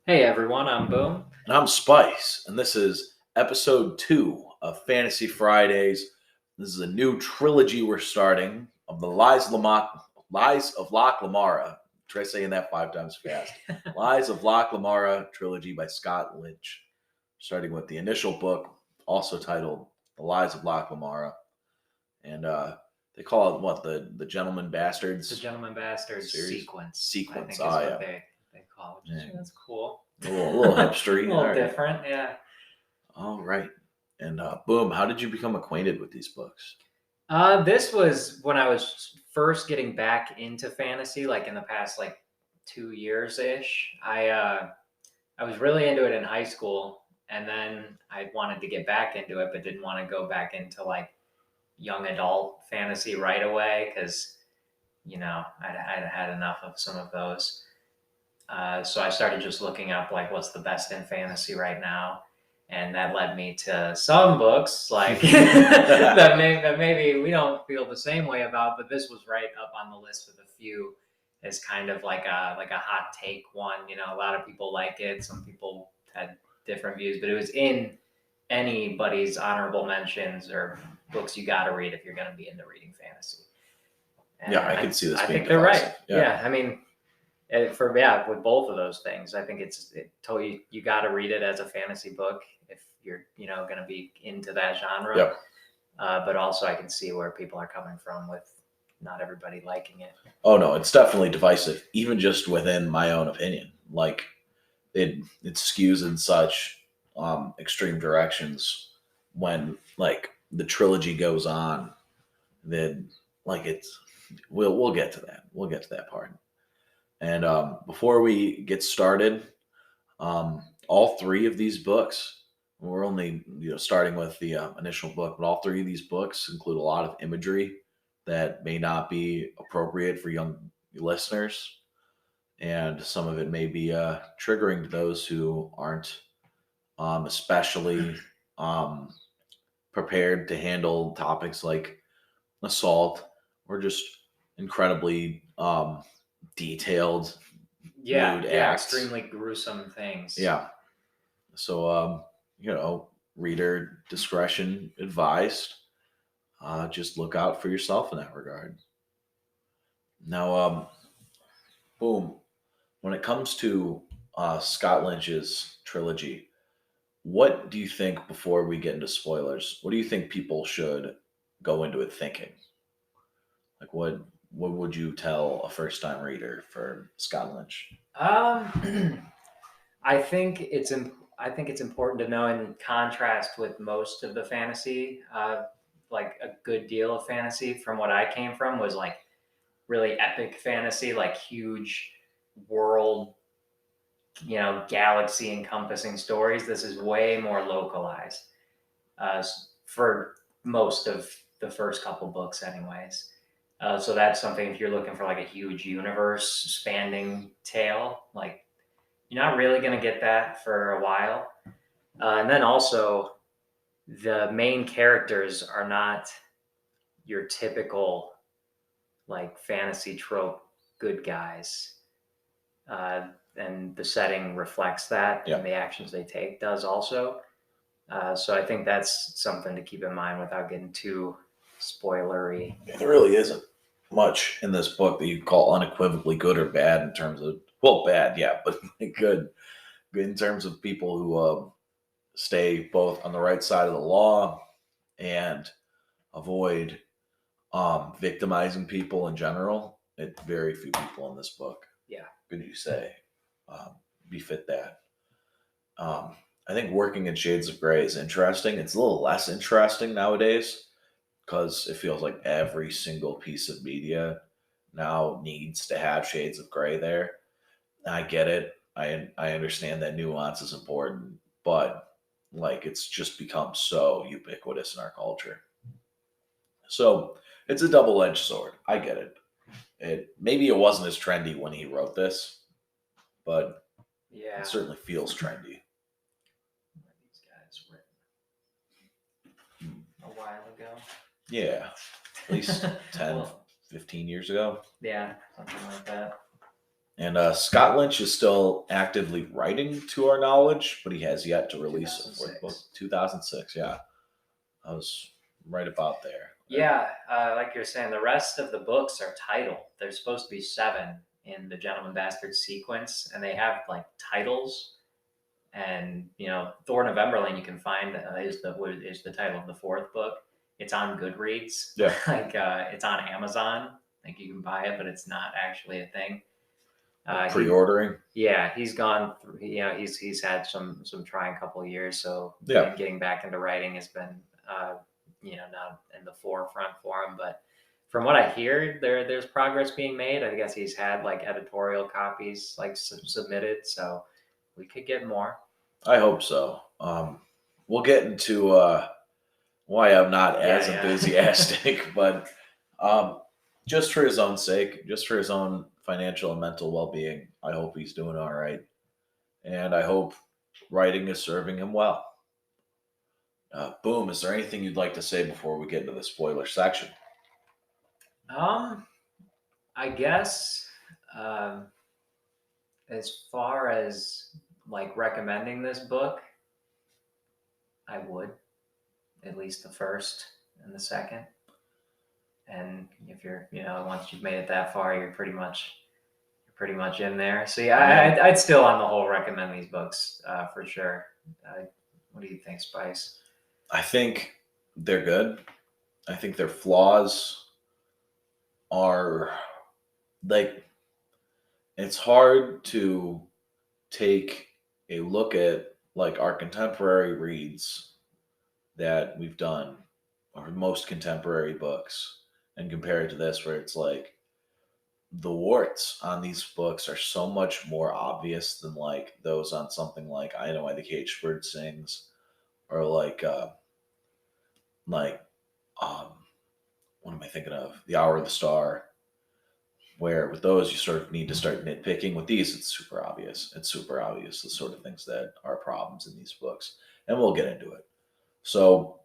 Hey everyone, I'm Boom. And I'm Spice, and this is episode 2 of Fantasy Fridays. This is a new trilogy we're starting of the Lies of Locke Lamora. Try saying that 5 times fast. Lies of Locke Lamora trilogy by Scott Lynch. Starting with the initial book, also titled The Lies of Locke Lamora. And they call it what? The Gentleman Bastards? The Gentleman Bastards series? sequence. I Sequence, think is what yeah. they call it. Yeah. That's cool. A little hipstery. A little All right. different, yeah. All right. And Boom, how did you become acquainted with these books? This was when I was first getting back into fantasy, like in the past 2 years ish. I was really into it in high school, and then I wanted to get back into it, but didn't want to go back into like young adult fantasy right away because I'd had enough of some of those. So I started just looking up like what's the best in fantasy right now, and that led me to some books like that maybe we don't feel the same way about, but this was right up on the list with a few as kind of like a hot take one. A lot of people like it. Some people had different views, but it was in anybody's honorable mentions or books you got to read if you're going to be into reading fantasy. And Yeah, I can see this I being think they're divisive. right. Yeah, I mean, with both of those things, I think it's totally you got to read it as a fantasy book if you're going to be into that genre. Yep. But also, I can see where people are coming from with not everybody liking it. Oh no, it's definitely divisive, even just within my own opinion. Like it skews in such extreme directions when like the trilogy goes on. Then like it's we'll get to that. We'll get to that part. And before we get started, all three of these books, we're only starting with the initial book, but all three of these books include a lot of imagery that may not be appropriate for young listeners, and some of it may be triggering to those who aren't especially um, prepared to handle topics like assault or just incredibly detailed lewd acts. Extremely gruesome things. Yeah. So, reader discretion advised. Just look out for yourself in that regard. Now, Boom. When it comes to Scott Lynch's trilogy, what do you think, before we get into spoilers, what do you think people should go into it thinking? Like, what would you tell a first time reader for Scott Lynch? I think I think it's important to know, in contrast with most of the fantasy, like a good deal of fantasy from what I came from was like really epic fantasy, like huge world, galaxy encompassing stories. This is way more localized for most of the first couple books, anyways. So that's something, if you're looking for like a huge universe spanning tale, like you're not really going to get that for a while. And then also, the main characters are not your typical like fantasy trope good guys. And the setting reflects that, Yeah. and the actions they take does also. So I think that's something to keep in mind without getting too spoilery. There really isn't much in this book that you call unequivocally good or bad in terms of, well, bad, yeah, but good in terms of people who stay both on the right side of the law and avoid victimizing people in general. Very few people in this book. Yeah. Could you say befit that? I think working in Shades of Grey is interesting. It's a little less interesting nowadays because it feels like every single piece of media now needs to have Shades of Grey there. I get it. I understand that nuance is important, but like it's just become so ubiquitous in our culture. So it's a double-edged sword. I get it. Maybe it wasn't as trendy when he wrote this, but Yeah. it certainly feels trendy. These guys written a while ago. Yeah, at least 10, 15 years ago. Yeah, something like that. And Scott Lynch is still actively writing, to our knowledge, but he has yet to release a fourth book. 2006. 2006, yeah. I was right about there. Yeah, like you're saying, the rest of the books are titled. There's supposed to be 7 in the Gentleman Bastard sequence, and they have like titles. And Thor Novemberling you can find is the title of the 4th book. It's on Goodreads. Yeah. Like it's on Amazon. Like you can buy it, but it's not actually a thing. Pre-ordering. He's gone through. He's had some trying couple of years. So Yeah. getting back into writing has been not in the forefront for him. But from what I hear, there's progress being made. I guess he's had like editorial copies like submitted, so we could get more. I hope so. We'll get into why I'm not as enthusiastic, but just for his own sake, just for his own financial and mental well-being, I hope he's doing all right, and I hope writing is serving him well. Boom, is there anything you'd like to say before we get into the spoiler section? I guess as far as like recommending this book, I would at least the first and the second. And if you're, once you've made it that far, you're pretty much in there. So yeah, I'd still on the whole recommend these books for sure. What do you think, Spice? I think they're good. I think their flaws are like, it's hard to take a look at like our contemporary reads that we've done, or most contemporary books, and compare it to this, where it's like the warts on these books are so much more obvious than like those on something like I Know Why the Caged Bird Sings, or like what am I thinking of? The Hour of the Star, where with those you sort of need to start nitpicking. With these, it's super obvious. It's super obvious the sort of things that are problems in these books, and we'll get into it. So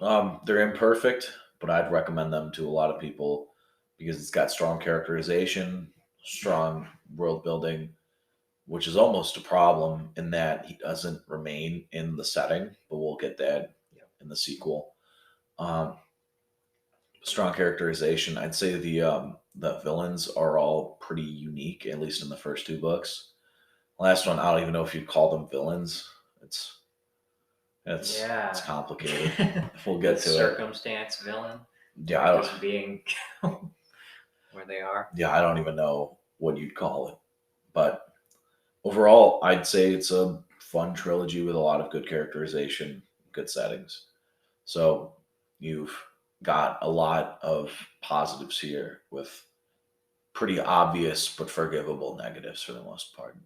they're imperfect, but I'd recommend them to a lot of people because it's got strong characterization, strong world building, which is almost a problem in that he doesn't remain in the setting, but we'll get that in the sequel. Strong characterization. I'd say the villains are all pretty unique, at least in the first 2 books. Last one, I don't even know if you'd call them villains. It's complicated. We'll get to circumstance villain. Yeah, I don't, just being where they are. Yeah, I don't even know what you'd call it, but overall, I'd say it's a fun trilogy with a lot of good characterization, good settings. So you've got a lot of positives here with pretty obvious but forgivable negatives for the most part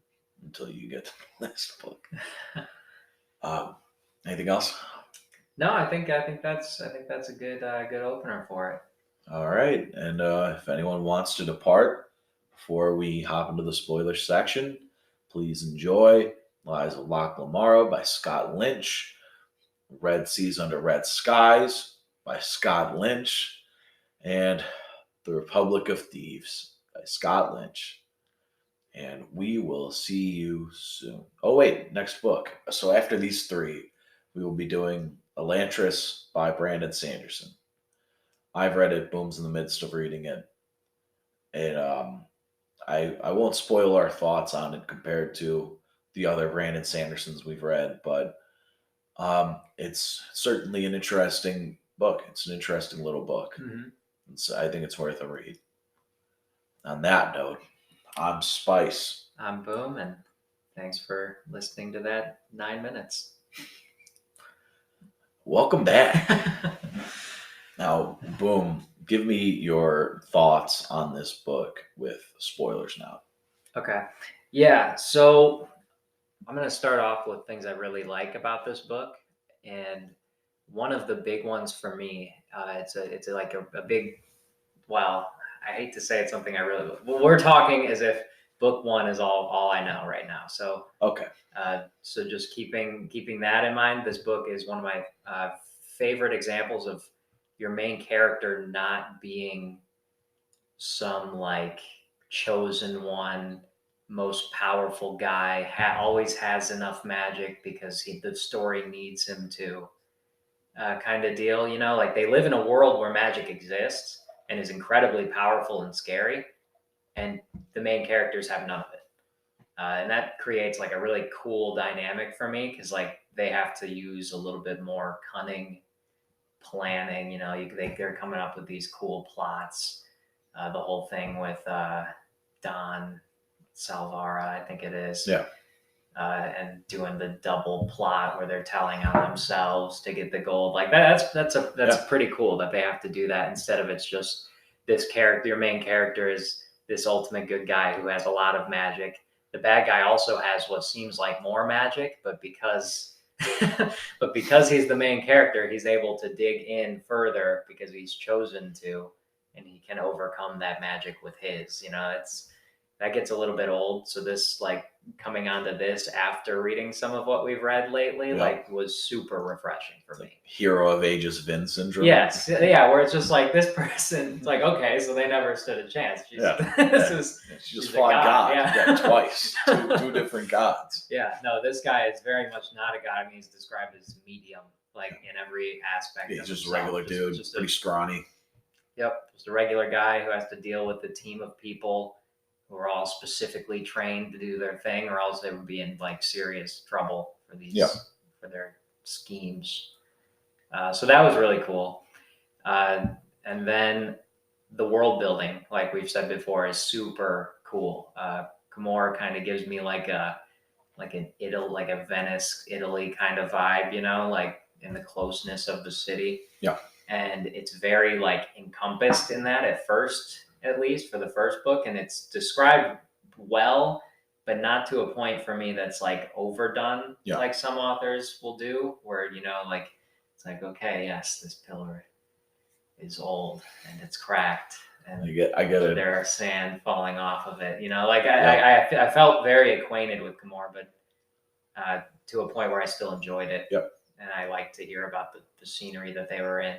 until you get to the last book. Anything else? No, I think that's a good opener for it. All right, and if anyone wants to depart before we hop into the spoiler section, please enjoy Lies of Locke Lamora by Scott Lynch, Red Seas Under Red Skies by Scott Lynch, and The Republic of Thieves by Scott Lynch. And we will see you soon. Oh, wait, next book. So after these 3, we will be doing Elantris by Brandon Sanderson. I've read it. Boom's in the midst of reading it. And I won't spoil our thoughts on it compared to the other Brandon Sandersons we've read, but it's certainly an interesting book. It's an interesting little book. Mm-hmm. So I think it's worth a read. On that note, I'm Spice. I'm Boom, and thanks for listening to that 9 minutes. Welcome back. Now, Boom, give me your thoughts on this book with spoilers now. Okay. Yeah, so I'm going to start off with things I really like about this book. And one of the big ones for me, it's a big, well, I hate to say it's something I really, well, we're talking as if book 1 is all I know right now. So, okay. So just keeping that in mind, this book is one of my favorite examples of your main character not being some like chosen one most powerful guy always has enough magic because the story needs him to, kind of deal. Like they live in a world where magic exists and is incredibly powerful and scary, and the main characters have none of it. And that creates like a really cool dynamic for me because like they have to use a little bit more cunning planning. They're coming up with these cool plots. The whole thing with Don Salvara, I think it is. Yeah. And doing the double plot where they're telling on themselves to get the gold. Like that's pretty cool that they have to do that instead of it's just this character. Your main character is this ultimate good guy who has a lot of magic. The bad guy also has what seems like more magic, but because he's the main character, he's able to dig in further because he's chosen to, and he can overcome that magic with his. That gets a little bit old. So this, like, coming onto this after reading some of what we've read lately, like, was super refreshing for me. Hero of Ages Vin syndrome. Yes, yeah, where it's just like this person, it's like, okay, so they never stood a chance. She just fought God. Yeah. Twice, two different gods. Yeah, no, this guy is very much not a god. I mean, he's described as medium, like in every aspect. He's just a regular dude, pretty scrawny. Yep, just a regular guy who has to deal with a team of people who are all specifically trained to do their thing, or else they would be in like serious trouble for for their schemes. So that was really cool. And then the world building, like we've said before, is super cool. Camorra kind of gives me like a Venice, Italy kind of vibe, like in the closeness of the city. Yeah. And it's very like encompassed in that at first, at least for the first book, and it's described well, but not to a point for me that's like overdone, like some authors will do, where like it's like, okay, yes, this pillar is old and it's cracked, and I get it. There's sand falling off of it. I felt very acquainted with Camorra, but to a point where I still enjoyed it. Yep. And I like to hear about the scenery that they were in.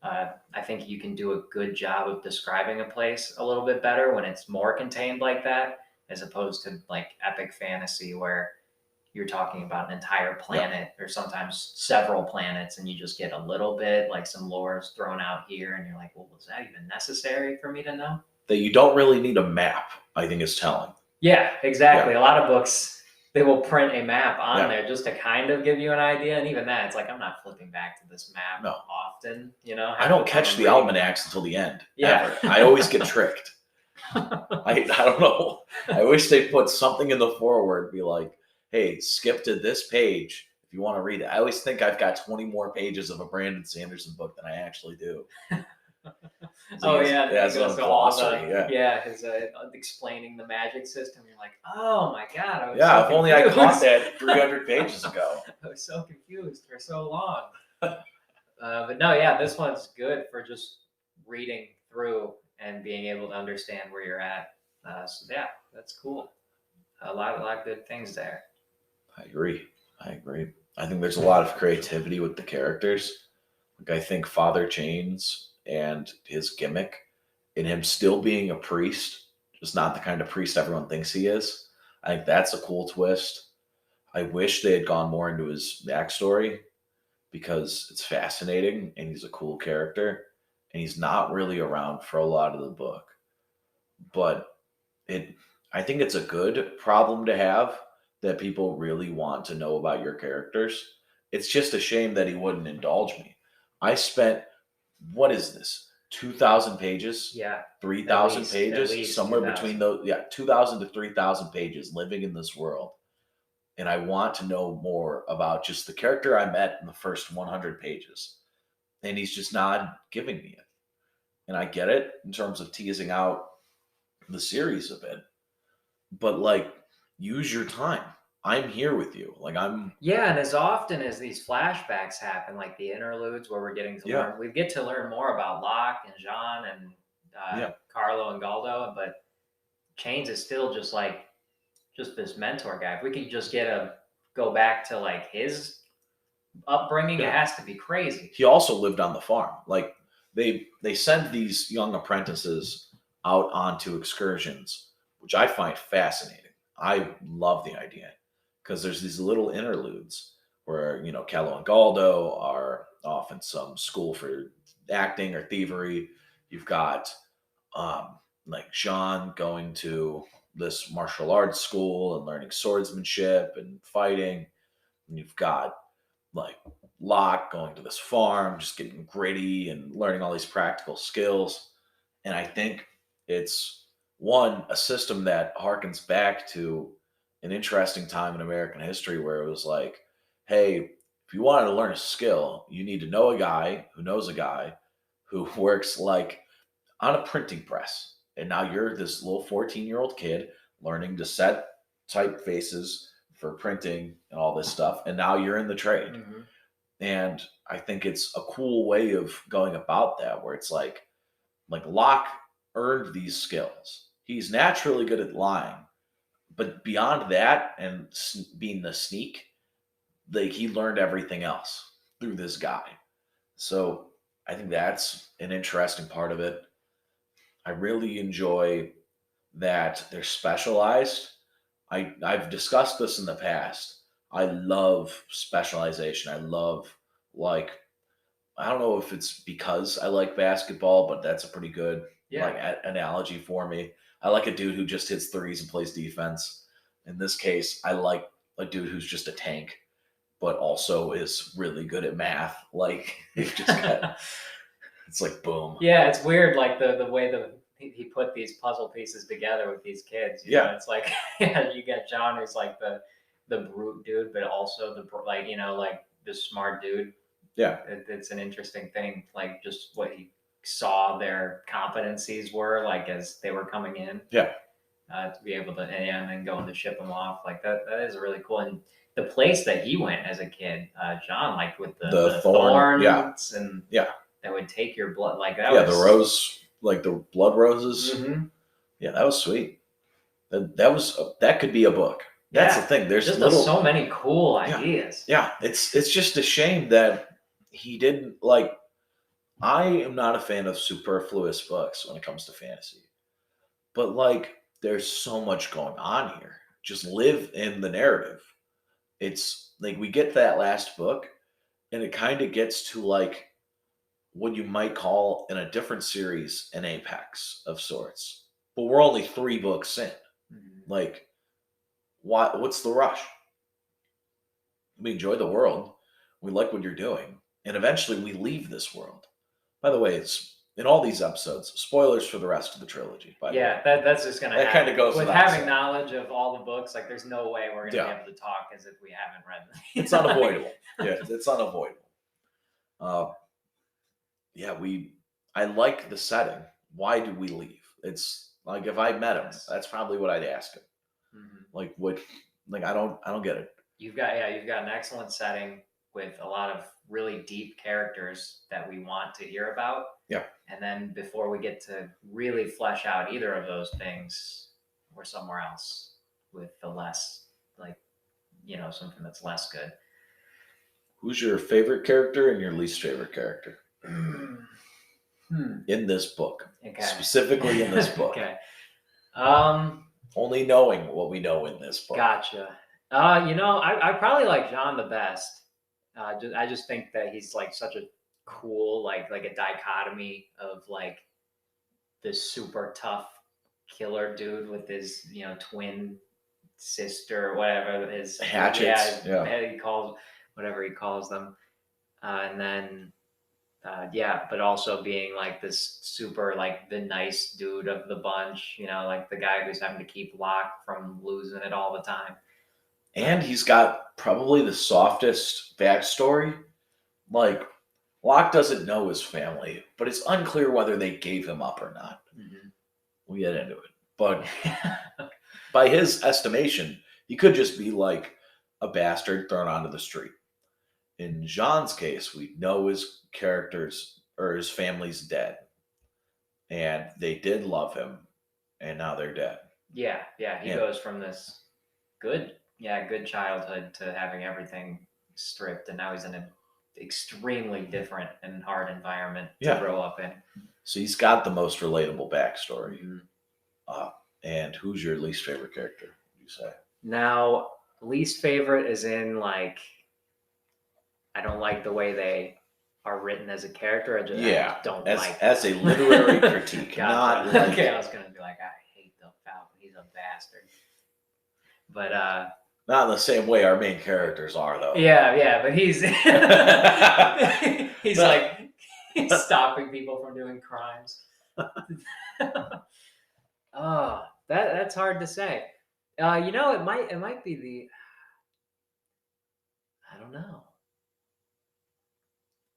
I think you can do a good job of describing a place a little bit better when it's more contained like that, as opposed to like epic fantasy where you're talking about an entire planet or sometimes several planets, and you just get a little bit, like some lore is thrown out here, and you're like, well, was that even necessary for me to know? That you don't really need a map, I think, is telling. Yeah, exactly. A lot of books, they will print a map on there just to kind of give you an idea. And even that, it's like, I'm not flipping back to this map often, I don't catch the almanacs until the end. Yeah. Ever. I always get tricked. I don't know. I wish they put something in the foreword, be like, hey, skip to this page if you want to read it. I always think I've got 20 more pages of a Brandon Sanderson book than I actually do. That's a glossary. His explaining the magic system. You're like, oh my god, I was if only I caught that 300 pages ago. I was so confused for so long. But no, this one's good for just reading through and being able to understand where you're at. So that's cool. A lot of good things there. I agree. I think there's a lot of creativity with the characters. Like, I think Father Chains and his gimmick, and him still being a priest, just not the kind of priest everyone thinks he is. I think that's a cool twist. I wish they had gone more into his backstory because it's fascinating and he's a cool character, and he's not really around for a lot of the book. But I think it's a good problem to have, that people really want to know about your characters. It's just a shame that he wouldn't indulge me. I spent, what is this, 2,000 pages? Yeah. 3,000 pages? At least somewhere 2,000. between those. Yeah, 2,000 to 3,000 pages living in this world. And I want to know more about just the character I met in the first 100 pages. And he's just not giving me it. And I get it in terms of teasing out the series a bit. But like, use your time. I'm here with you. Like, I'm. Yeah, and as often as these flashbacks happen, like the interludes where we're getting to learn, we get to learn more about Locke and Jean and Carlo and Galdo, but Chains is still just this mentor guy. If we could just go back to like his upbringing, it has to be crazy. He also lived on the farm. Like, they send these young apprentices out onto excursions, which I find fascinating. I love the idea because there's these little interludes where, Kello and Galdo are off in some school for acting or thievery. You've got like Jean going to this martial arts school and learning swordsmanship and fighting. And you've got like Locke going to this farm, just getting gritty and learning all these practical skills. And I think it's one, a system that harkens back to an interesting time in American history where it was like, hey, if you wanted to learn a skill, you need to know a guy who knows a guy who works like on a printing press. And now you're this little 14-year-old kid learning to set typefaces for printing and all this stuff. And now you're in the trade. Mm-hmm. And I think it's a cool way of going about that, where it's like Locke earned these skills. He's naturally good at lying, but beyond that and being the sneak, he learned everything else through this guy. So I think that's an interesting part of it. I really enjoy that they're specialized. I've discussed this in the past. I love specialization. I love, like, I don't know if it's because I like basketball, but that's a pretty good analogy for me. I like a dude who just hits threes and plays defense. In this case, I like a dude who's just a tank, but also is really good at math. Like, it's like boom. Yeah, it's weird, like the way he put these puzzle pieces together with these kids. You know, it's like you got John, who's like the brute dude, but also like the smart dude. Yeah, it's an interesting thing, like just what he saw their competencies were like as they were coming in. Yeah, to be able to and then going to ship them off like that. That is really cool. And the place that he went as a kid, John, like with the thorns and that would take your blood, like that. Yeah, the rose, like the blood roses. Mm-hmm. Yeah, that was sweet. That could be a book. That's the thing. There's just so many cool ideas. Yeah, it's just a shame that he didn't like. I am not a fan of superfluous books when it comes to fantasy, but like there's so much going on here. Just live in the narrative. It's like we get that last book, and it kind of gets to like what you might call in a different series an apex of sorts. But we're only 3 books in. Mm-hmm. Like, what's the rush? We enjoy the world. We like what you're doing. And eventually we leave this world. By the way, it's in all these episodes, spoilers for the rest of the trilogy. That's just going to happen. That kind of goes with having knowledge of all the books. Like, there's no way we're going to be able to talk as if we haven't read them. It's unavoidable. It's unavoidable. I like the setting. Why do we leave? It's like if I met him, that's probably what I'd ask him. Mm-hmm. Like what? Like I don't get it. You've got an excellent setting with a lot of really deep characters that we want to hear about. Yeah. And then before we get to really flesh out either of those things, we're somewhere else with the less, like, something that's less good. Who's your favorite character and your least favorite character? In this book. Okay. Specifically in this book. Okay. Only knowing what we know in this book. Gotcha. I probably like John the best. I just think that he's like such a cool, like a dichotomy of like this super tough killer dude with his, twin sister or whatever his hatchets. He calls whatever he calls them, and then but also being like this super like the nice dude of the bunch, like the guy who's having to keep Locke from losing it all the time. And he's got probably the softest backstory. Like, Locke doesn't know his family, but it's unclear whether they gave him up or not. Mm-hmm. We'll get into it. But by his estimation, he could just be like a bastard thrown onto the street. In Jean's case, we know his characters or his family's dead. And they did love him, and now they're dead. Yeah. He goes from this good childhood to having everything stripped, and now he's in an extremely different and hard environment to grow up in. So he's got the most relatable backstory. Mm-hmm. And who's your least favorite character, you say? Now, least favorite is in like, I don't like the way they are written as a character. I just don't like as a them. literary critique, Gotcha. not like Okay, I was gonna be like, I hate the Falcon. He's a bastard. But not in the same way our main characters are, though. yeah, but he's he's No. like he's stopping people from doing crimes. Oh, that's hard to say. You know, it might be I don't know.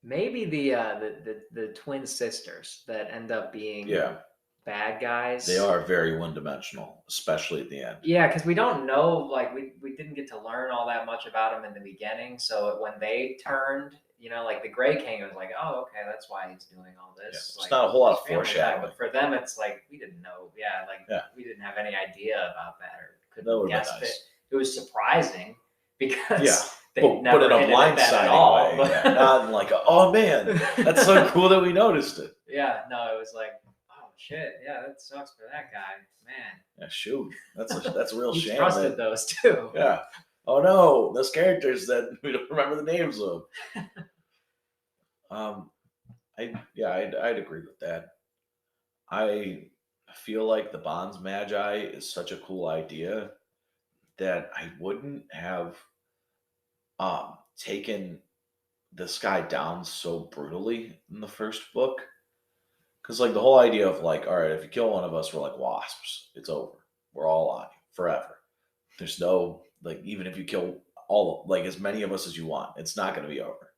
Maybe the twin sisters that end up being Yeah. bad guys. They are very one-dimensional, especially at the end. Yeah, because we don't know, like we didn't get to learn all that much about them in the beginning. So when they turned, you know, like the Gray King was like, oh, okay, that's why he's doing all this. It's like, not a whole lot of his family died. foreshadowing. But for them, it's like we didn't know. Yeah, like we didn't have any idea about that or That couldn't would've been guess nice. it. It was surprising because Yeah. they But never in a hinted at that at all. blindsiding way, not in like, oh man, that's so cool that we noticed it. Yeah, no, it was like, oh shit, yeah, that sucks for that guy, man. Yeah, shoot, that's a real He shame. trusted those too. Yeah. Oh no, those characters that we don't remember the names of. I'd agree with that. I feel like the Bonds Magi is such a cool idea that I wouldn't have taken this guy down so brutally in the first book. Because like the whole idea of like, all right, if you kill one of us, we're like wasps. It's over. We're all on you forever. There's no like, even if you kill all like as many of us as you want, it's not going to be over.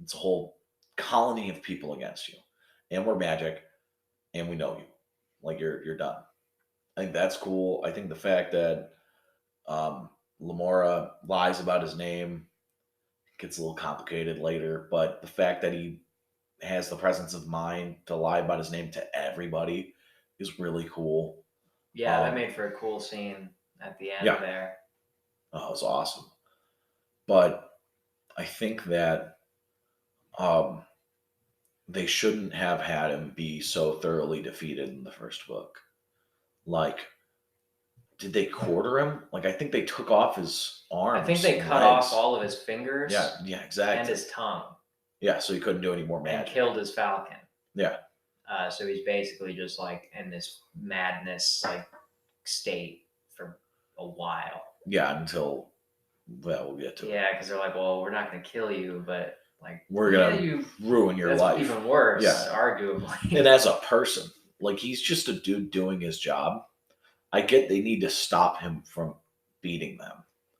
It's a whole colony of people against you, and we're magic, and we know you. Like you're done. I think that's cool. I think the fact that Lamora lies about his name gets a little complicated later, but the fact that he has the presence of mind to lie about his name to everybody is really cool. Yeah, that made for a cool scene at the end there. Oh, it was awesome. But I think that they shouldn't have had him be so thoroughly defeated in the first book. Like, did they quarter him? Like, I think they took off his arms. I think they cut off all of his fingers. Yeah, exactly. And his tongue. Yeah, so he couldn't do any more magic. And killed his falcon. Yeah. So he's basically just like in this madness like state for a while. Yeah, until we'll get to it. Yeah, because they're like, well, we're not going to kill you, but like we're gonna ruin your that's life. Even worse, yeah, arguably. And as a person, like he's just a dude doing his job. I get they need to stop him from beating them.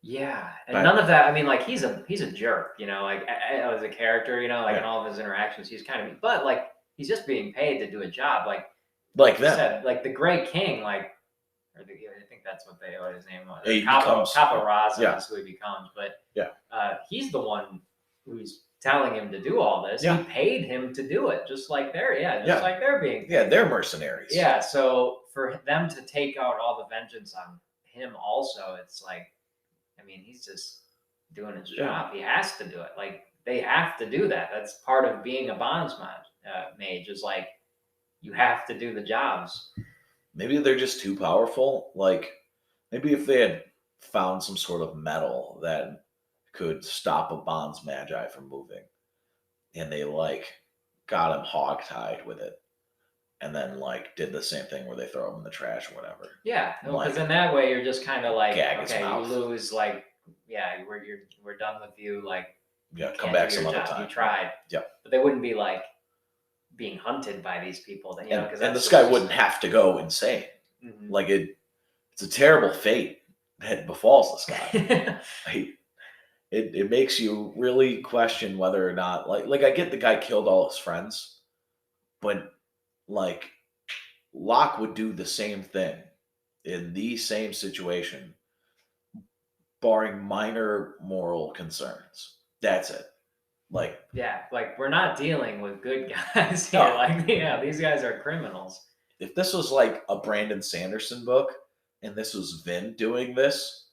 Yeah, and none of that. I mean, like he's a jerk, you know, like as a character, you know, like in all of his interactions, he's kind of, but like he's just being paid to do a job, like them. Said, like the Gray King, like, or I think that's what his name was. Becomes, Caporazza is who he becomes, but he's the one who's telling him to do all this. Yeah. He paid him to do it, just like they're like they're being paid. Yeah, they're mercenaries. Yeah, so for them to take out all the vengeance on him, also, it's like, I mean, he's just doing his job. He has to do it. Like they have to do that. That's part of being a bonds mage. Is like you have to do the jobs. Maybe they're just too powerful. Like maybe if they had found some sort of metal that could stop a bonds magi from moving, and they like got him hogtied with it, and then like did the same thing where they throw him in the trash or whatever. Yeah, because in that way you're just kind of like, okay, you mouth. lose. Like, yeah, we're done with you. Like, come back some other time. You tried. Yeah, but they wouldn't be like being hunted by these people. Then you know, because this guy wouldn't have to go insane. Mm-hmm. Like it's a terrible fate that befalls this guy. It makes you really question whether or not like I get the guy killed all his friends, but like Locke would do the same thing in the same situation, barring minor moral concerns. That's it. Like like we're not dealing with good guys here. No. Like these guys are criminals. If this was like a Brandon Sanderson book and this was Vin doing this,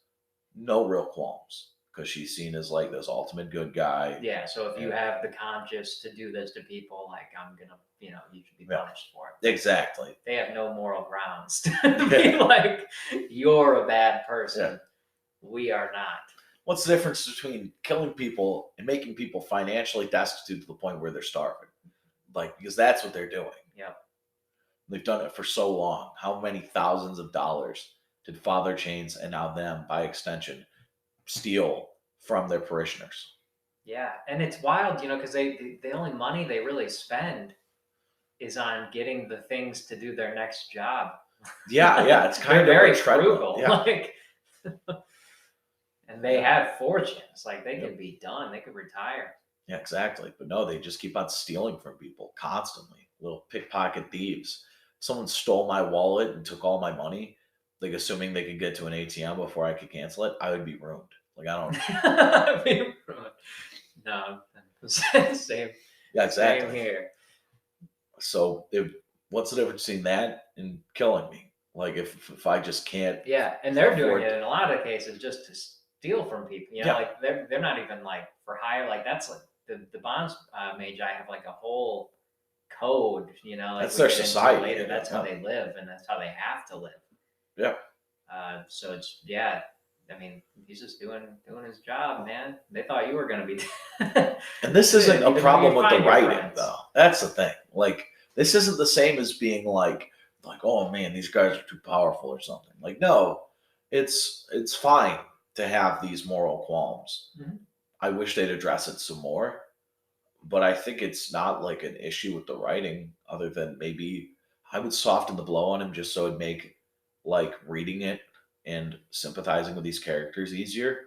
no real qualms. because she's seen as like this ultimate good guy. Yeah. So if you Yeah. have the conscience to do this to people, like I'm gonna, you should be Yeah. punished for it. Exactly. They have no moral grounds to be like, you're a bad person. Yeah. We are not. What's the difference between killing people and making people financially destitute to the point where they're starving? Like, because that's what they're doing. Yeah. They've done it for so long. How many thousands of dollars did Father Chains and now them, by extension, steal from their parishioners? Yeah. And it's wild, because the only money they really spend is on getting the things to do their next job. Yeah, it's kind They're of very a treadmill. frugal. Yeah. Like, and they have fortunes. Like they could be done. They could retire. Yeah, exactly. But no, they just keep on stealing from people constantly. Little pickpocket thieves. Someone stole my wallet and took all my money, like assuming they could get to an ATM before I could cancel it. I would be ruined. Like I don't. No, same. Yeah, exactly. Same here. So what's the difference between that and killing me? Like if I just can't. Yeah, and they're doing afford- it in a lot of cases just to steal from people. Yeah. Like they're not even like for hire. Like that's like the bonds magi have like a whole code. Like That's we their get into society, later. That's how yeah. they live, and that's how they have to live. Yeah. So it's I mean, he's just doing his job, man. They thought you were gonna be. And this isn't a problem with the writing, friends. though. That's the thing. Like, this isn't the same as being like, oh man, these guys are too powerful or something. Like, no, it's fine to have these moral qualms. Mhm. I wish they'd address it some more, but I think it's not like an issue with the writing, other than maybe I would soften the blow on him just so it'd make like reading it and sympathizing with these characters easier.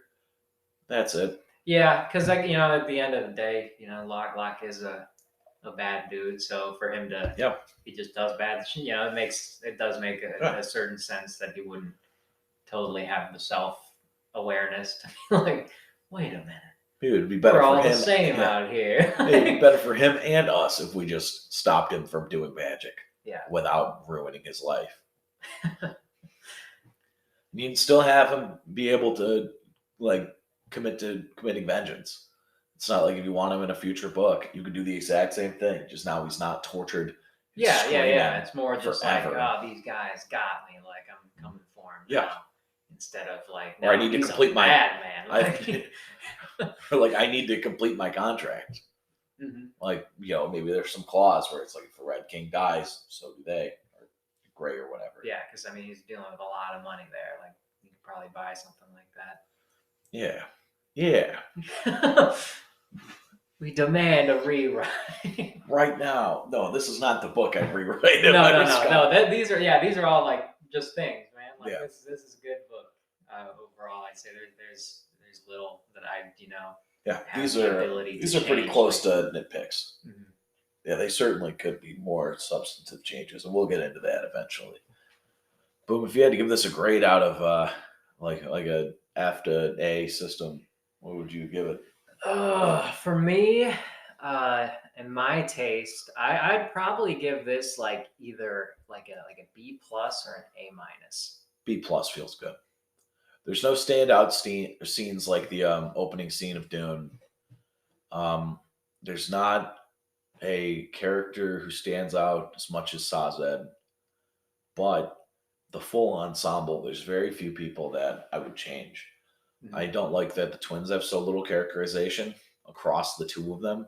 That's it. Yeah, because like at the end of the day, Locke is a bad dude. So for him to, he just does bad. It does make a certain sense that he wouldn't totally have the self awareness to be like, wait a minute, It would be better we're all for him. the same out here. It'd be better for him and us if we just stopped him from doing magic. Yeah. Without ruining his life. You'd still have him be able to like commit to committing vengeance. It's not like if you want him in a future book, you could do the exact same thing. Just now he's not tortured. Yeah. It's more just forever. like, oh, these guys got me. Like I'm coming for him. Yeah. Now. Instead of like, or I need to complete my bad man. or like I need to complete my contract. Mm-hmm. Like maybe there's some clause where it's like if the Red King dies, so do they, or Gray or whatever. Yeah, because he's dealing with a lot of money there. Like you could probably buy something like that. Yeah. We demand a rewrite. Right now. No, this is not the book I rewrite. No. These are all like just things, man. Like this is a good book. Overall, I'd say there's little that I Yeah, have these are pretty close to nitpicks. Mm-hmm. Yeah, they certainly could be more substantive changes, and we'll get into that eventually. Boom, if you had to give this a grade out of like a F to A system, what would you give it? For me, in my taste, I'd probably give this like either like a B plus or an A minus. B plus feels good. There's no standout scenes like the opening scene of Dune. There's not a character who stands out as much as Sazed, but the full ensemble, there's very few people that I would change. Mm-hmm. I don't like that the twins have so little characterization across the two of them.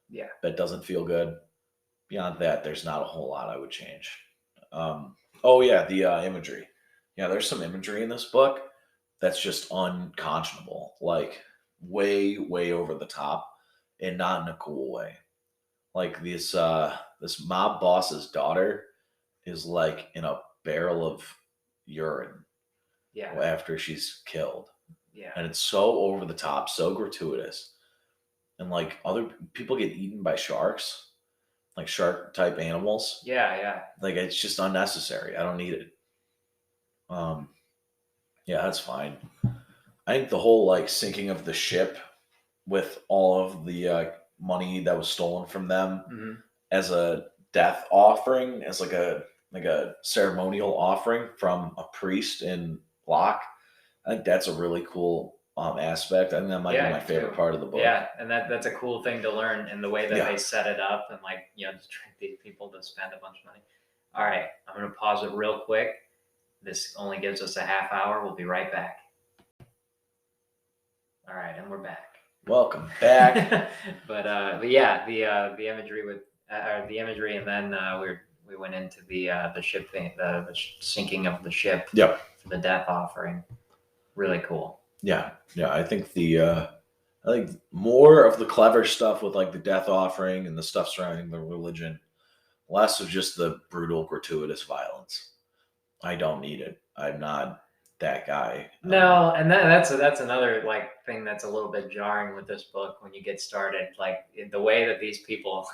Yeah. That doesn't feel good. Beyond that, there's not a whole lot I would change. The imagery. Yeah, there's some imagery in this book that's just unconscionable. Like way, way over the top and not in a cool way. Like this mob boss's daughter is like in a barrel of urine. Yeah. After she's killed. Yeah. And it's so over the top, so gratuitous. And like other people get eaten by sharks, like shark type animals. Yeah. Like it's just unnecessary. I don't need it. Yeah, that's fine. I think the whole like sinking of the ship with all of the money that was stolen from them as a death offering, as like a ceremonial offering from a priest in Locke. I think that's a really cool aspect. I think that might be my favorite part of the book. Yeah, and that's a cool thing to learn in the way that Yeah. they set it up and like, you know, just trick these people to spend a bunch of money. All right, I'm gonna pause it real quick. This only gives us a half hour. We'll be right back. All right, and we're back. Welcome back. but yeah, the imagery with the imagery, and then we went into the ship thing, the sinking of the ship. Yep. For the death offering. Really cool. Yeah. I think I think more of the clever stuff with like the death offering and the stuff surrounding the religion, less of just the brutal, gratuitous violence. I don't need it. I'm not that guy. No, and that's another like thing that's a little bit jarring with this book when you get started. Like the way that these people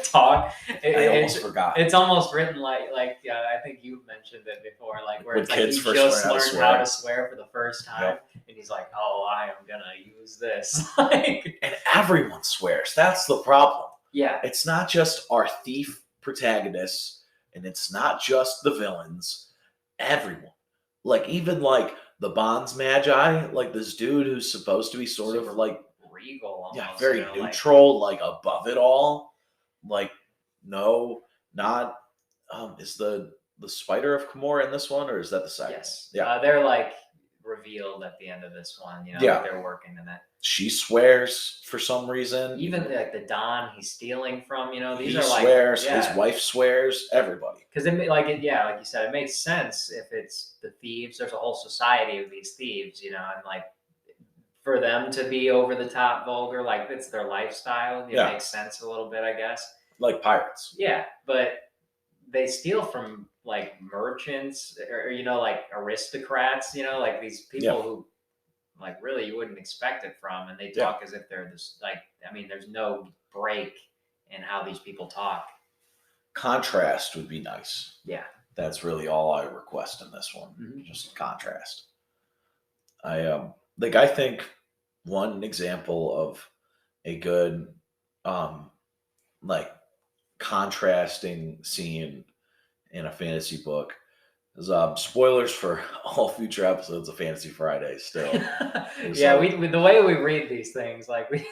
talk, I almost forgot. It's almost written like I think you mentioned it before, like where when it's like kids he first just learn learned how to swear for the first time, Yep. and he's like, "Oh, I am gonna use this." Like, and everyone swears. That's the problem. Yeah, it's not just our thief protagonists, and it's not just the villains. Everyone. Like, even, like, the Bonds Magi, like, this dude who's supposed to be sort of, like... regal almost. Yeah, very you know, neutral, like, above it all. Like, no, not... is the Spider of Cumorah in this one, or is that the second? Yes. Yeah. They're, like, revealed at the end of this one, you know, Yeah. like they're working in it. She swears for some reason. Even like the Don he's stealing from, you know, these he are like swears, his wife swears, everybody. Because like you said, it makes sense if it's the thieves. There's a whole society of these thieves, you know, and like for them to be over the top vulgar, like it's their lifestyle. It makes sense a little bit, I guess. Like pirates. Yeah, but they steal from like merchants or you know, like aristocrats, you know, like these people who like really you wouldn't expect it from, and they talk as if they're this like I mean, there's no break in how these people talk. Contrast would be nice. Yeah. That's really all I request in this one. Mm-hmm. Just contrast. I think one example of a good like contrasting scene in a fantasy book is spoilers for all future episodes of Fantasy Friday still. Yeah, we the way we read these things, like we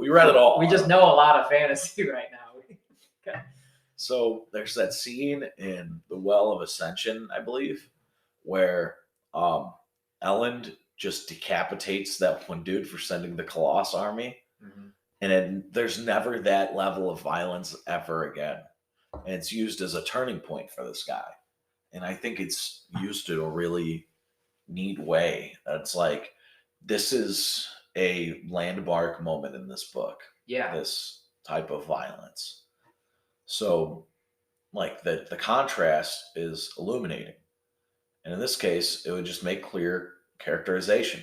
read it all. We just know a lot of fantasy right now. Okay. So there's that scene in The Well of Ascension, I believe, where Elend just decapitates that one dude for sending the Colossus army. Mm-hmm. And there's never that level of violence ever again. And it's used as a turning point for this guy. And I think it's used in a really neat way. It's like, this is a landmark moment in this book. Yeah. This type of violence. So, like, the contrast is illuminating. And in this case, it would just make clear characterization.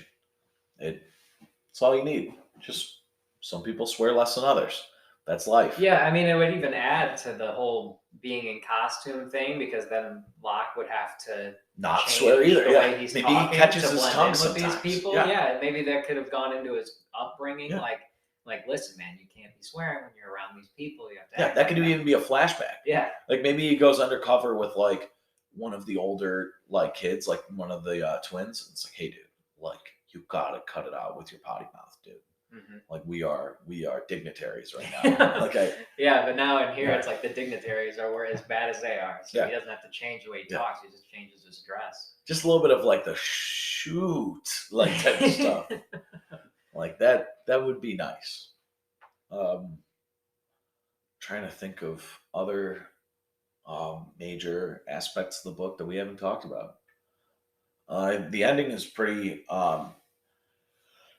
It's all you need. Just some people swear less than others. That's life. Yeah, I mean, it would even add to the whole being in costume thing, because then Locke would have to not swear either. The way he's maybe he catches his tongue with these people. Yeah, maybe that could have gone into his upbringing. Yeah. Like, listen, man, you can't be swearing when you're around these people. You have to. Yeah, that could even be a flashback. Yeah, like maybe he goes undercover with like one of the older like kids, like one of the twins. And it's like, hey, dude, like you gotta cut it out with your potty mouth, dude. Mm-hmm. Like we are dignitaries right now. Okay. Yeah, but now in here it's like the dignitaries are as bad as they are. So he doesn't have to change the way he talks. He just changes his dress. Just a little bit of like the shoot like type of stuff. Like that would be nice. Trying to think of other major aspects of the book that we haven't talked about. The ending is pretty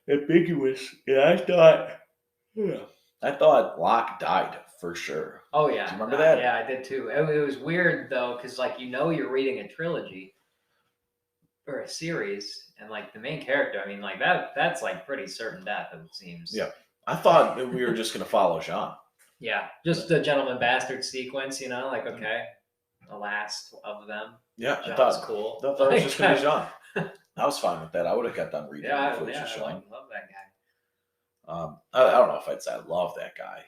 ambiguous, and I thought Locke died for sure. Oh yeah, do you remember that? Yeah, I did too. It was weird though, because like you're reading a trilogy or a series, and like the main character, I mean, like that's like pretty certain death, it seems. Yeah, I thought that we were just gonna follow Jean. Yeah, just the gentleman bastard sequence, you know, like okay, the last of them. Yeah, Jean's I thought cool. I thought it was just gonna be Jean. I was fine with that. I would have kept on reading. Yeah, if it was just Jean. I love that guy. I don't know if I'd say I love that guy.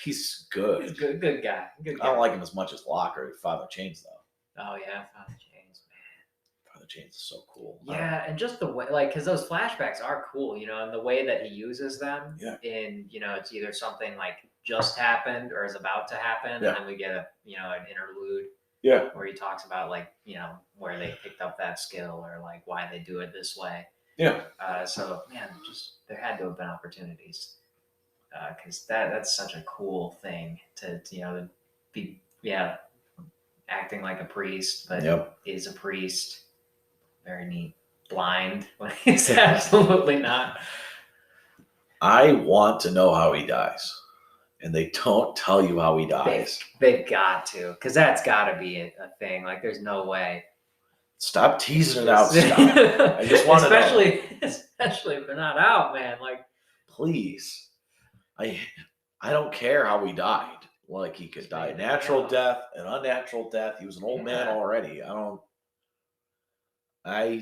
He's good. He's good guy. Good guy. I don't like him as much as Locke or Father Chains though. Oh yeah, Father Chains, man. Father Chains is so cool. Yeah, and just the way, like, because those flashbacks are cool, and the way that he uses them. Yeah. In it's either something like just happened or is about to happen, and Yeah. then we get an interlude. Yeah. Where he talks about like where they picked up that skill or like why they do it this way. Yeah. So man, just there had to have been opportunities because that's such a cool thing to be acting like a priest, but Yep. is a priest. Very neat. Blind when he's absolutely not. I want to know how he dies, and they don't tell you how he dies. They've got to, because that's got to be a thing. Like, there's no way. Stop teasing it out, Scott. I just want to know. Especially if they're not out, man. Like, please. I don't care how he died. Like, he could die natural death, an unnatural death. He was an old man already. I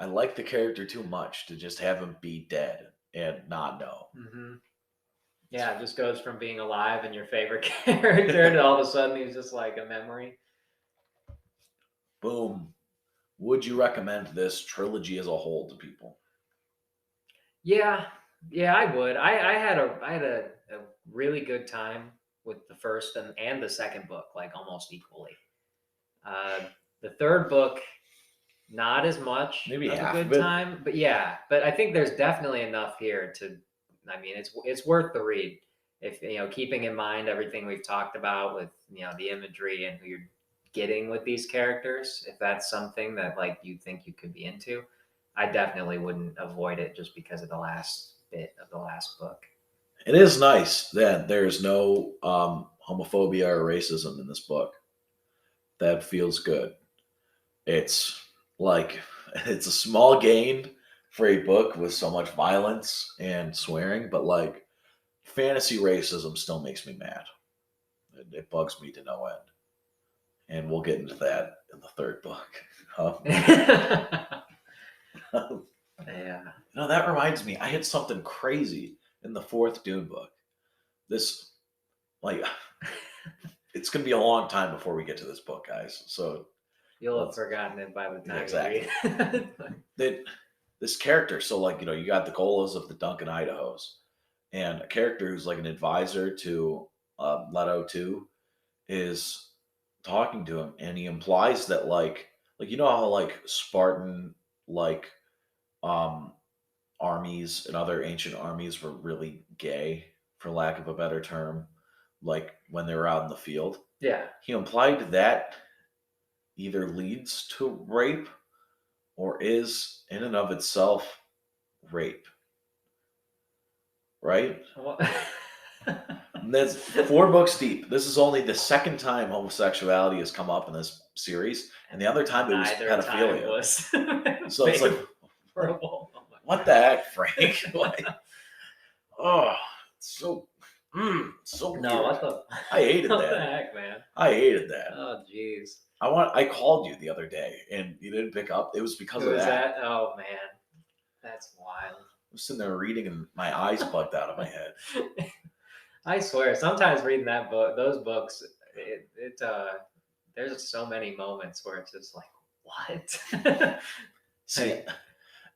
like the character too much to just have him be dead and not know. Mm-hmm. Yeah, it just goes from being alive and your favorite character to all of a sudden he's just like a memory. Boom. Would you recommend this trilogy as a whole to people? Yeah, I would. I had a really good time with the first and the second book, like almost equally. The third book, not as much. Maybe of half a good of it. time, but yeah. But I think there's definitely enough here to. I mean, it's worth the read if keeping in mind everything we've talked about with the imagery and who you're getting with these characters. If that's something that like you think you could be into, I definitely wouldn't avoid it just because of the last bit of the last book. It is nice that there's no homophobia or racism in this book. That feels good. It's like it's a small gain for a book with so much violence and swearing, but like fantasy racism still makes me mad. It bugs me to no end. And we'll get into that in the third book. Yeah. That reminds me, I had something crazy in the fourth Dune book. This, like, it's going to be a long time before we get to this book, guys. So you'll have forgotten it by the time exactly. you read. This character, so like, you got the Golas of the Duncan Idahos, and a character who's like an advisor to Leto 2 is talking to him, and he implies that like how like Spartan armies and other ancient armies were really gay, for lack of a better term, like when they were out in the field. Yeah. He implied that either leads to rape or is in and of itself rape. Right? That's 4 books deep. This is only the second time homosexuality has come up in this series, and the other time it was pedophilia. So it's like, horrible. What the heck, Frank? Like, oh, so so weird. No, what the? I hated what that. What the heck, man? I hated that. Oh, jeez. I called you the other day and you didn't pick up. It was because of that. Oh man, that's wild. I'm sitting there reading and my eyes bugged out of my head. I swear, sometimes reading those books, there's so many moments where it's just like, what? See,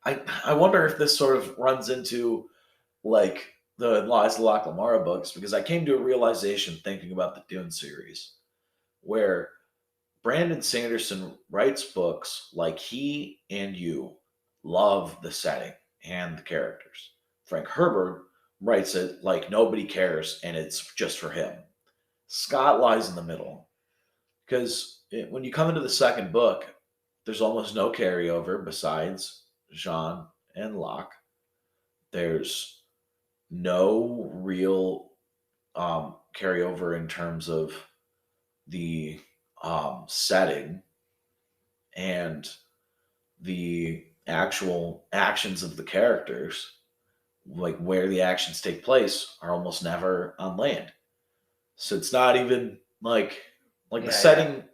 I wonder if this sort of runs into like the Lies of Locke Lamora books, because I came to a realization thinking about the Dune series, where Brandon Sanderson writes books like he and you love the setting and the characters. Frank Herbert writes it like nobody cares and it's just for him. Scott lies in the middle, because when you come into the second book, there's almost no carryover besides Jean and Locke. There's no real carryover in terms of the setting and the actual actions of the characters, like where the actions take place, are almost never on land. So it's not even like the setting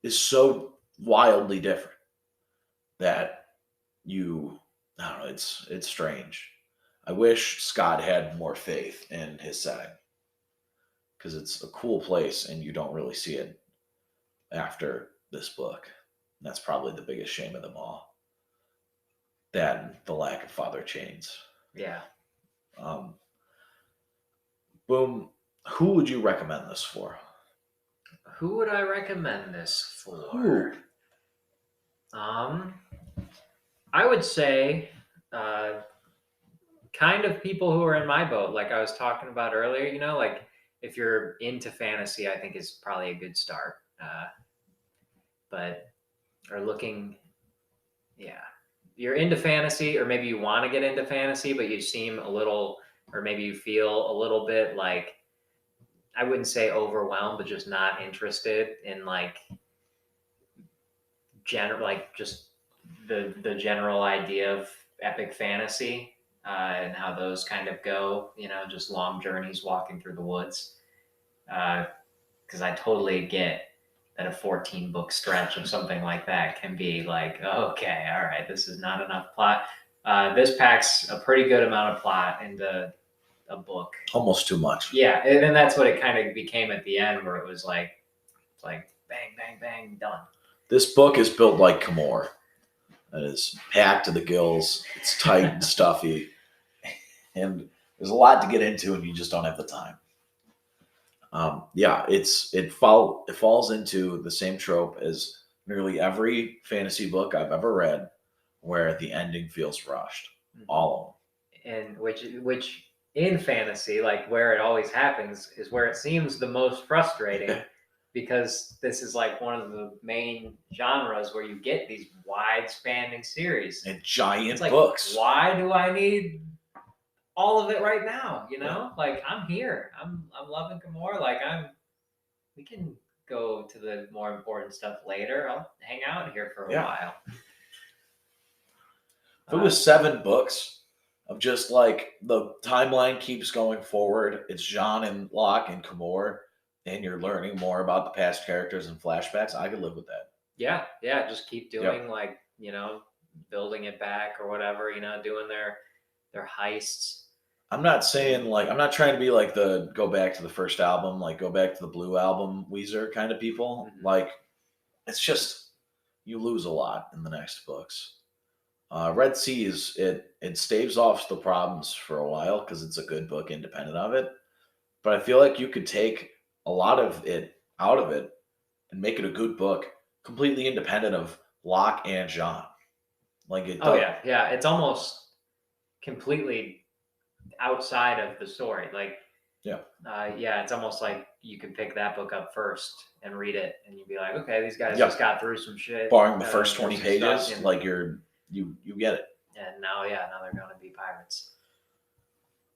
is so wildly different that I don't know, it's strange. I wish Scott had more faith in his setting, because it's a cool place and you don't really see it after this book. That's probably the biggest shame of them all. That and the lack of father chains. Yeah. Um, Boom. Who would you recommend this for? Who would I recommend this Who? for? I would say, kind of people who are in my boat, like I was talking about earlier. Like if you're into fantasy, I think is probably a good start. But are looking, yeah, you're into fantasy, or maybe you want to get into fantasy, but you seem a little, or maybe you feel a little bit like, I wouldn't say overwhelmed, but just not interested in like like just the general idea of epic fantasy, and how those kind of go. Just long journeys walking through the woods. Because I totally get that a 14 book stretch of something like that can be like, okay, all right, this is not enough plot. This packs a pretty good amount of plot into a book. Almost too much. Yeah, and then that's what it kind of became at the end, where it was like, it's like bang, bang, bang, done. This book is built like Camor. It is packed to the gills. It's tight and stuffy, and there's a lot to get into, and you just don't have the time. Yeah, it falls into the same trope as nearly every fantasy book I've ever read, where the ending feels rushed. All of them. And which in fantasy, like where it always happens, is where it seems the most frustrating, because this is like one of the main genres where you get these wide spanning series And giant it's like, books. Why do I need all of it right now? Like I'm here. I'm loving Gamora. Like we can go to the more important stuff later. I'll hang out here for a while. If it was 7 books of just like the timeline keeps going forward, it's Jean and Locke and Camor, and you're learning more about the past characters and flashbacks, I could live with that. Yeah, just keep doing like, building it back or whatever, doing their heists. I'm not saying like, I'm not trying to be like the go back to the first album, like go back to the Blue album Weezer kind of people. Mhm. Like, it's just, you lose a lot in the next books. Red Seas, it staves off the problems for a while because it's a good book independent of it. But I feel like you could take a lot of it out of it and make it a good book, completely independent of Locke and Jean. Like it. Oh yeah, it's almost completely outside of the story. Like it's almost like you could pick that book up first and read it, and you'd be like, okay, these guys just got through some shit. Barring the first 20 pages, like you get it. And now they're going to be pirates.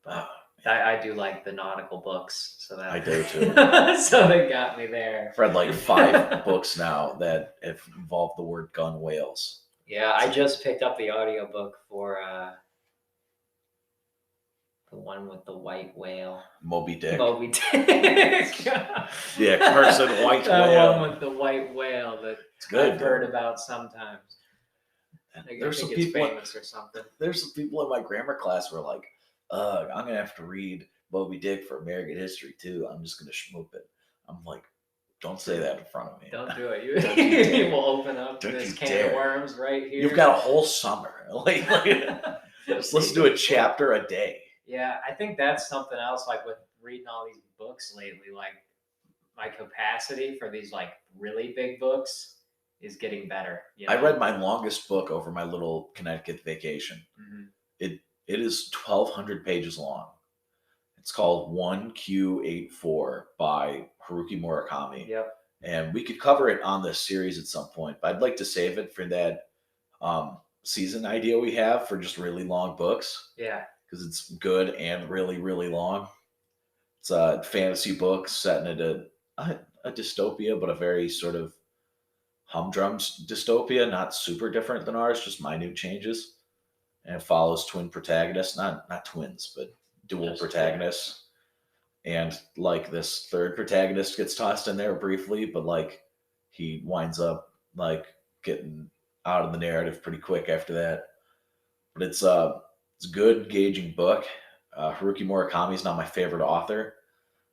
But I do like the nautical books, so that I do too. So they got me there. I've read like 5 books now that have involved the word gun whales. Yeah, I just picked up the audiobook for the one with the white whale. Moby Dick. Yeah, Carson White that Whale. one with the white whale that It's good. I've heard about sometimes. There's some it's people famous or something. There's some people in my grammar class who are like, I'm gonna have to read Moby Dick for American history too. I'm just gonna schmoop it. I'm like, don't say that in front of me. Don't do it. You will open up Don't this you can dare. of worms right here. You've got a whole summer. Like just let's do a chapter a day. Yeah, I think that's something else. Like with reading all these books lately, like my capacity for these like really big books is getting better. I read my longest book over my little Connecticut vacation. Mm-hmm. It is 1,200 pages long. It's called 1Q84 by Haruki Murakami. Yep. And we could cover it on this series at some point, but I'd like to save it for that season idea we have for just really long books. Yeah. Because it's good and really, really long. It's a fantasy book set in a dystopia, but a very sort of humdrum dystopia, not super different than ours, just minute changes. And it follows twin protagonists, not twins, but dual protagonists. And like this third protagonist gets tossed in there briefly, but like he winds up like getting out of the narrative pretty quick after that. But it's a good, engaging book. Haruki Murakami is not my favorite author,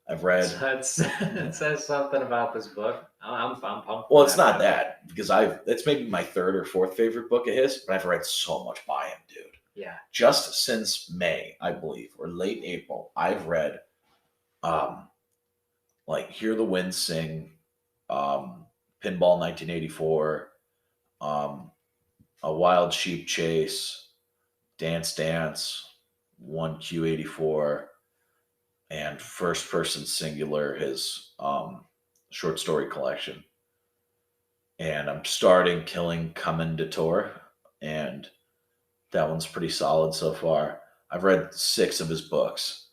I've read. So it says something about this book. I'm pumped. Well, for it's not book. that because it's maybe my third or fourth favorite book of his, but I've read so much by him, dude. Yeah. Just since May, I believe, or late April, I've read like Hear the Wind Sing, Pinball 1984, um, A Wild Sheep Chase, Dance Dance, 1Q84, and First Person Singular, his short story collection. And I'm starting Killing Commendator, and that one's pretty solid so far. I've read 6 of his books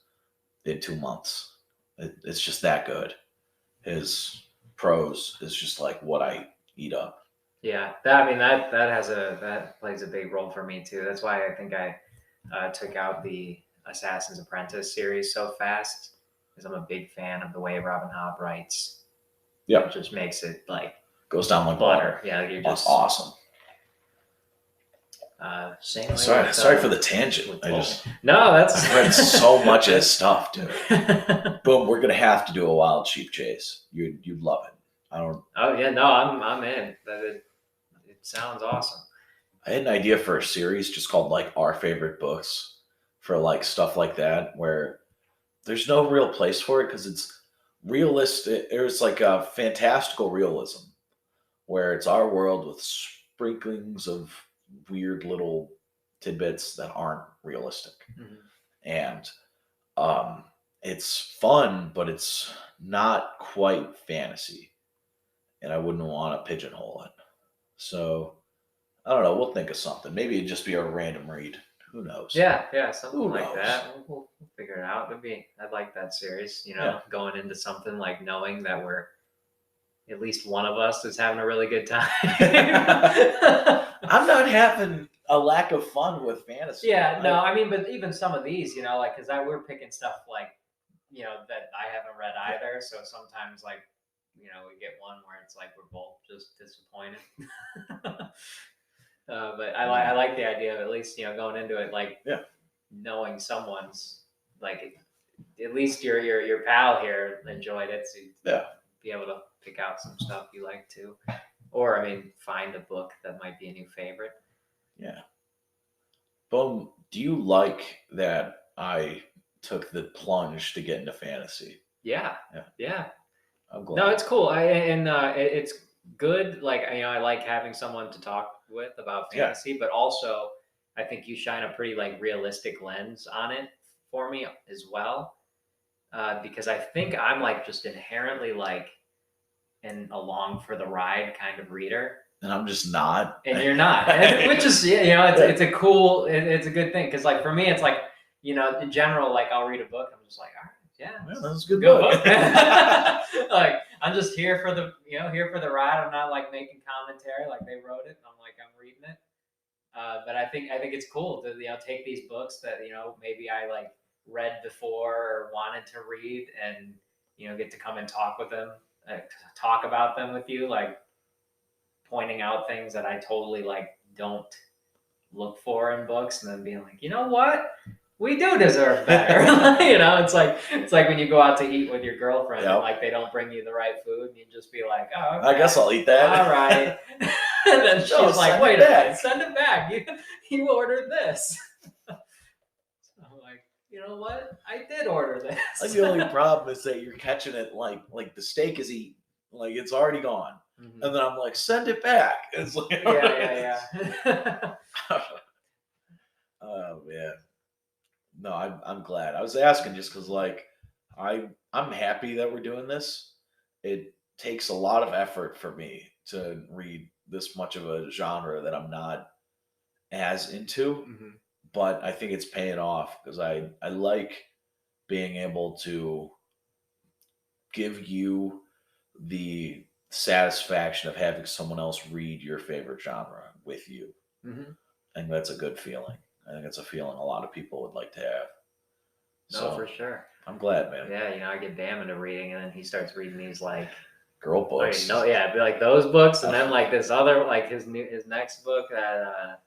in 2 months. It's just that good. His prose is just like what I eat up. Yeah, that plays a big role for me too. That's why I think I took out the Assassin's Apprentice series so fast, because I'm a big fan of the way Robin Hobb writes. Yeah, it just makes it like goes down like butter. water. Yeah, you're That's just awesome. Same way Sorry for the tangent. I've read so much of his stuff, dude. Boom, we're gonna have to do a Wild Sheep Chase. You'd love it. Oh yeah, no, I'm in. It sounds awesome. I had an idea for a series just called like Our Favorite Books, for like stuff like that, where there's no real place for it because it's realistic. There's like a fantastical realism where it's our world with sprinklings of weird little tidbits that aren't realistic. Mm-hmm. And it's fun, but it's not quite fantasy. And I wouldn't want to pigeonhole it. So I don't know. We'll think of something. Maybe it'd just be a random read. Who knows? Yeah, something Who like knows? that. We'll figure it out. I'd like that series. Going into something like knowing that we're at least one of us is having a really good time. I'm not having a lack of fun with fantasy. Yeah, no, I mean, but even some of these, like, because we're picking stuff like, that I haven't read either. So sometimes, like, we get one where it's like we're both just disappointed. But I like the idea of at least going into it like knowing someone's like at least your pal here enjoyed it, so you'd be able to pick out some stuff you like too, or find a book that might be a new favorite. Yeah. Boom. Do you like that I took the plunge to get into fantasy? Yeah. I'm glad. No, it's cool. It's good. Like, I like having someone to talk with about fantasy, but also I think you shine a pretty like realistic lens on it for me as well. Because I think I'm like just inherently like an along for the ride kind of reader. And I'm just not. And you're not, which is, it's a cool, it's a good thing. Because like for me, it's like, in general, like I'll read a book, I'm just like, all right. Yeah, that's a good book. Like I'm just here for the ride. I'm not like making commentary like they wrote it. I'm like I'm reading it. But I think it's cool to take these books that maybe I like read before or wanted to read, and get to come and talk with them, talk about them with you, like pointing out things that I totally like don't look for in books, and then being like, you know what? We do deserve better. It's like when you go out to eat with your girlfriend and like they don't bring you the right food, and you just be like, oh, okay. I guess I'll eat that. All right. And then she's like, wait a minute, send it back. You ordered this. So I'm like, you know what? I did order this. Like the only problem is that you're catching it like the steak is eaten. Like it's already gone. Mm-hmm. And then I'm like, send it back. It's like, yeah. Oh man. No, I'm glad. I was asking just because like I'm happy that we're doing this. It takes a lot of effort for me to read this much of a genre that I'm not as into, but I think it's paying off because I like being able to give you the satisfaction of having someone else read your favorite genre with you. I think that's a good feeling. I think it's a feeling a lot of people would like to have. No, for sure. I'm glad, man. Yeah, I get damn into reading, and then he starts reading these like girl books. No, yeah, be like those books, and then like this other like his next book that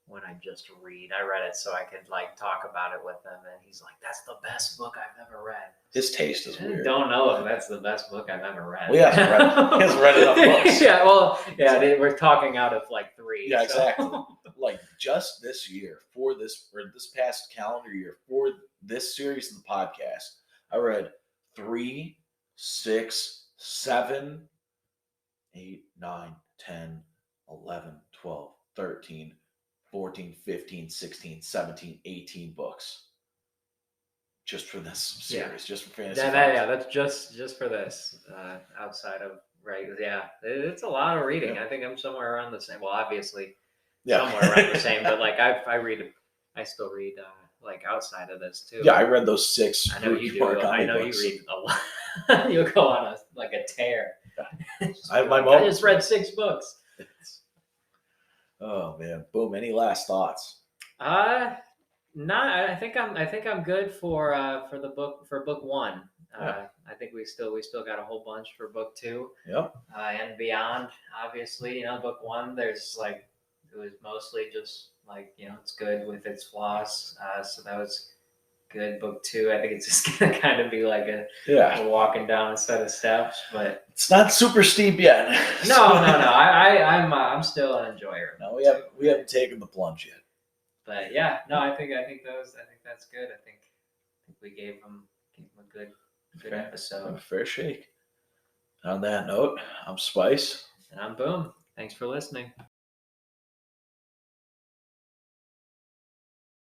when I just read. I read it so I could like talk about it with him, and he's like, "That's the best book I've ever read." His taste is I weird. don't know if that's the best book I've ever read. Well, he hasn't read enough books. Yeah, well, yeah, we're talking out of like 3. Yeah, so. exactly. Like just this year, for this past calendar year, for this series of the podcast, I read 3, 6, 7, 8, 9, 10, 11, 12, 13, 14, 15, 16, 17, 18 books. Just for this series, just for fantasy. Yeah, that's just for this. Outside of it's a lot of reading. Yeah. I think I'm somewhere around the same. Well, obviously, Yeah. somewhere around the same. But like I still read like outside of this too. Yeah, I read those 6. I know you do. I know books. you read a lot. You'll go on a tear. Yeah. I have my I moments. just read 6 books. Oh man, boom! Any last thoughts? I think I'm good for book 1. Yeah. I think we still got a whole bunch for book 2. Yep. And beyond. Obviously, book 1, there's like it was mostly just like it's good with its flaws. So that was good. Book 2, I think it's just gonna kind of be like a walking down a set of steps, but it's not super steep yet. No. I'm still an enjoyer. No, we haven't taken the plunge yet. But yeah, no, I think that's good. I think we gave them a good episode. A fair shake. On that note, I'm Spice. And I'm Boom. Thanks for listening.